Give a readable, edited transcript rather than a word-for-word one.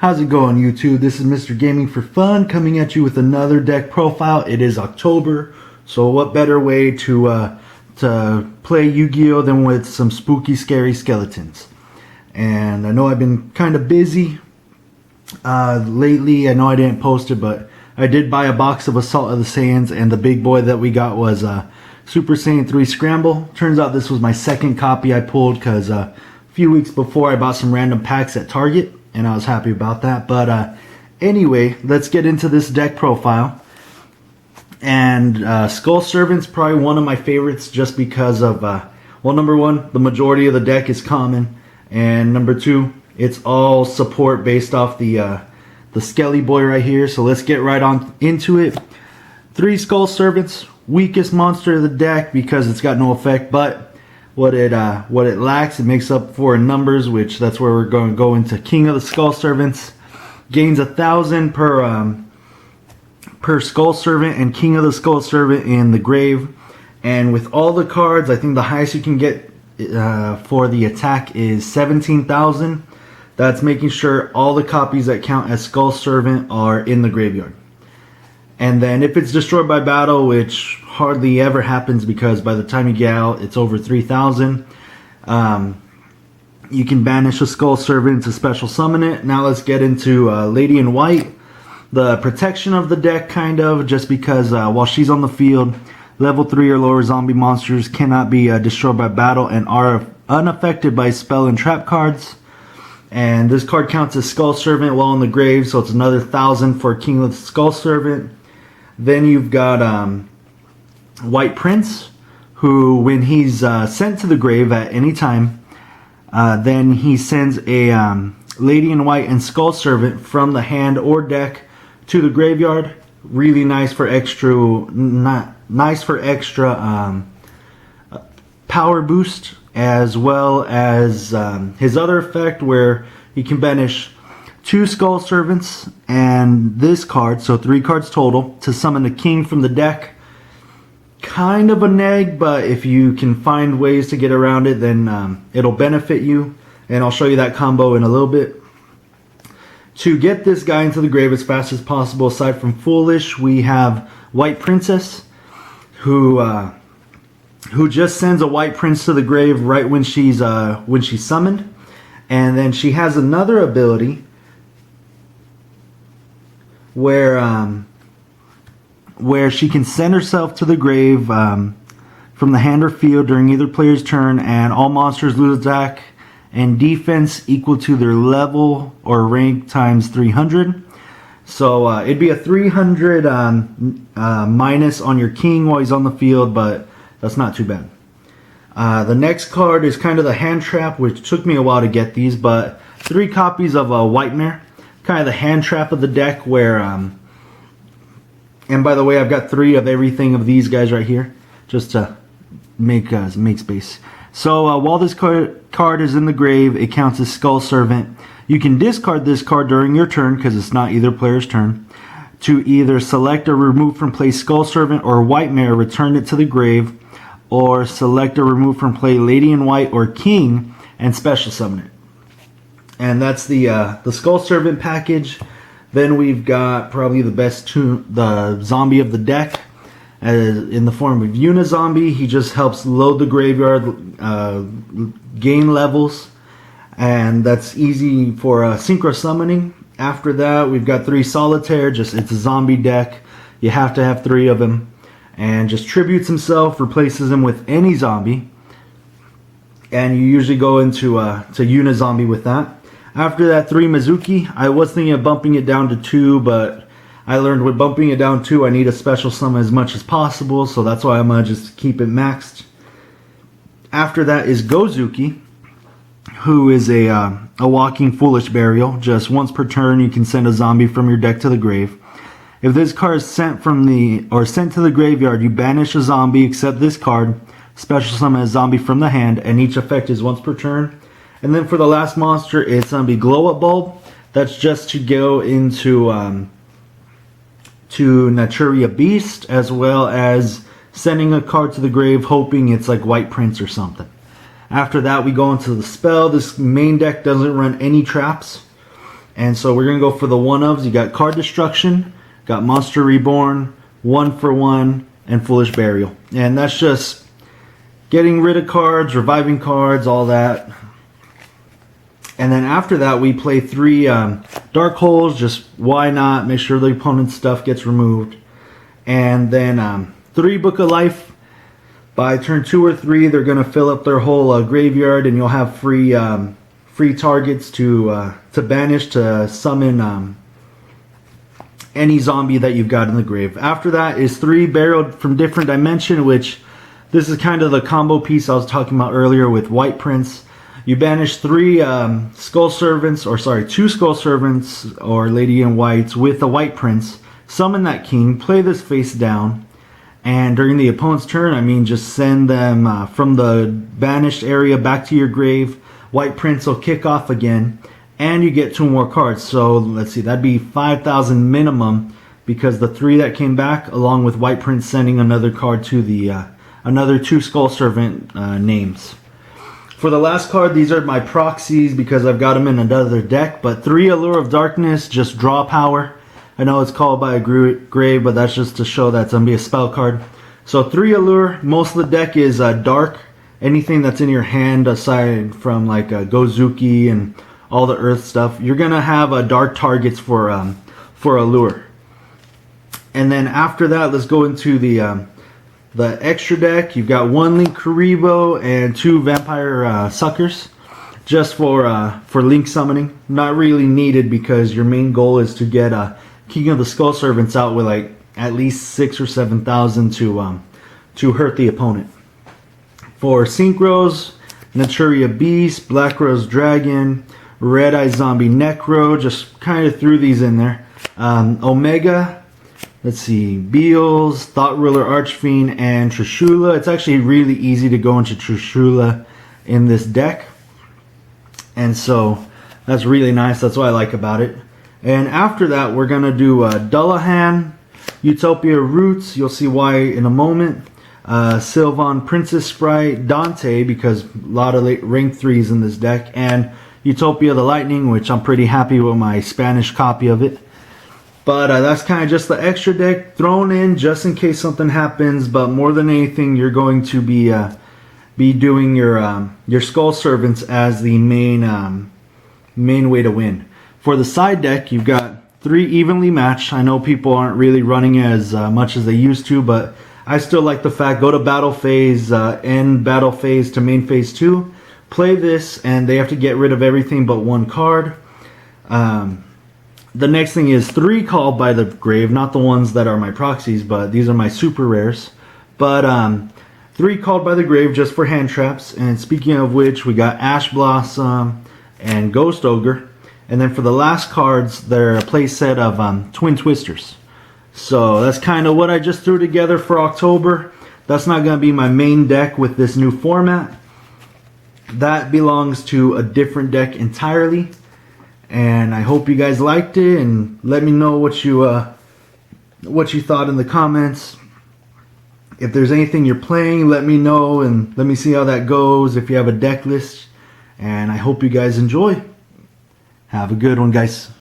How's it going, YouTube? This is Mr. Gaming for Fun coming at you with another deck profile. It is October, so what better way to play Yu-Gi-Oh than with some spooky, scary skeletons? And I know I've been kind of busy lately. I know I didn't post it, but I did buy a box of Assault of the Saiyans, and the big boy that we got was Super Saiyan 3 Scramble. Turns out this was my second copy I pulled because a few weeks before I bought some random packs at Target, and I was happy about that. But anyway, let's get into this deck profile. And Skull Servant's probably one of my favorites just because of, well, number one, the majority of the deck is common, and number two, it's all support based off the Skelly Boy right here. So let's get right on into it. 3 Skull Servants, weakest monster of the deck because it's got no effect, but what it lacks, it makes up for in numbers, which that's where we're going to go into King of the Skull Servants. Gains 1,000 per Skull Servant, and King of the Skull Servant in the grave. And with all the cards, I think the highest you can get for the attack is 17,000. That's making sure all the copies that count as Skull Servant are in the graveyard. And then if it's destroyed by battle, which hardly ever happens because by the time you get out, it's over 3,000. You can banish a Skull Servant to special summon it. Now let's get into Lady in White. The protection of the deck, kind of, just because while she's on the field, level 3 or lower zombie monsters cannot be destroyed by battle and are unaffected by spell and trap cards. And this card counts as Skull Servant while in the grave, so it's another 1,000 for King of the Skull Servant. Then you've got White Prince, who when he's sent to the grave at any time, then he sends a Lady in White and Skull Servant from the hand or deck to the graveyard. Really nice for extra, power boost, as well as his other effect where he can banish 2 Skull Servants and this card, so 3 cards total, to summon the king from the deck. Kind of a neg, but if you can find ways to get around it, then it'll benefit you, and I'll show you that combo in a little bit. To get this guy into the grave as fast as possible, aside from Foolish, we have White Princess, who just sends a White Prince to the grave right when she's summoned. And then she has another ability where she can send herself to the grave from the hand or field during either player's turn, and all monsters lose attack and defense equal to their level or rank times 300. So it'd be a 300 minus on your king while he's on the field, but that's not too bad. The next card is kind of the hand trap, which took me a while to get these, but 3 copies of White Mare, kind of the hand trap of the deck where, and by the way, I've got 3 of everything of these guys right here, just to make space. So while this card is in the grave, it counts as Skull Servant. You can discard this card during your turn, because it's not either player's turn, to either select or remove from play Skull Servant or White Mare, return it to the grave, or select or remove from play Lady in White or King and special summon it. And that's the Skull Servant package. Then we've got probably the best the zombie of the deck, in the form of Unizombie. He just helps load the graveyard, gain levels, and that's easy for synchro summoning. After that, we've got 3 Solitaire. It's a zombie deck. You have to have 3 of them, and just tributes himself, replaces him with any zombie, and you usually go into to Unizombie with that. After that, 3 Mizuki. I was thinking of bumping it down to 2, but I learned with bumping it down 2, I need a special summon as much as possible, so that's why I'm going to just keep it maxed. After that is Gozuki, who is a walking Foolish Burial. Just once per turn, you can send a zombie from your deck to the grave. If this card is sent to the graveyard, you banish a zombie except this card, special summon a zombie from the hand, and each effect is once per turn. And then for the last monster, it's going to be Glow Up Bulb. That's just to go into to Naturia Beast, as well as sending a card to the grave, hoping it's like White Prince or something. After that, we go into the spell. This main deck doesn't run any traps. And so we're going to go for the one-ofs. You got Card Destruction, got Monster Reborn, One for One, and Foolish Burial. And that's just getting rid of cards, reviving cards, all that. And then after that, we play 3 Dark Holes. Just why not? Make sure the opponent's stuff gets removed. And then 3 Book of Life. By turn 2 or 3, they're going to fill up their whole graveyard, and you'll have free targets to banish, to summon any zombie that you've got in the grave. After that is 3 Burial from Different Dimension, which this is kind of the combo piece I was talking about earlier with White Prince. You banish 3 Skull Servants, or sorry, 2 Skull Servants or Lady in Whites with a White Prince. Summon that king, play this face down, and during the opponent's turn, I mean, just send them from the banished area back to your grave. White Prince will kick off again, and you get 2 more cards. So let's see, that'd be 5,000 minimum, because the 3 that came back, along with White Prince sending another card to the another 2 Skull Servant names. For the last card, these are my proxies because I've got them in another deck. But 3 Allure of Darkness, just draw power. I know it's called by a grave, but that's just to show that it's going to be a spell card. So 3 Allure, most of the deck is dark. Anything that's in your hand, aside from like Gozuki and all the earth stuff, you're going to have dark targets for Allure. And then after that, let's go into the extra deck. You've got 1 Link Kuriboh and 2 Vampire Suckers, just for Link summoning. Not really needed because your main goal is to get King of the Skull Servants out with like at least 6,000 or 7,000 to hurt the opponent. For Synchros, Naturia Beast, Black Rose Dragon, Red Eye Zombie Necro, just kind of threw these in there. Omega. Let's see, Beals, Thought Ruler Archfiend, and Trishula. It's actually really easy to go into Trishula in this deck. And so that's really nice. That's what I like about it. And after that, we're going to do Dullahan, Utopia Roots. You'll see why in a moment. Sylvan Princess Sprite, Dante, because a lot of rank 3s in this deck. And Utopia the Lightning, which I'm pretty happy with my Spanish copy of it. But that's kind of just the extra deck thrown in just in case something happens. But more than anything, you're going to be doing your Skull Servants as the main way to win. For the side deck, you've got 3 evenly matched. I know people aren't really running as much as they used to, but I still like the fact, go to battle phase, end battle phase to main phase 2. Play this, and they have to get rid of everything but 1 card. The next thing is 3 Called by the Grave, not the ones that are my proxies, but these are my super rares. But 3 Called by the Grave just for hand traps. And speaking of which, we got Ash Blossom and Ghost Ogre. And then for the last cards, they're a play set of Twin Twisters. So that's kind of what I just threw together for October. That's not going to be my main deck with this new format. That belongs to a different deck entirely. And I hope you guys liked it, and let me know what you thought in the comments. If there's anything you're playing, let me know, and let me see how that goes if you have a deck list. And I hope you guys enjoy. Have a good one, guys.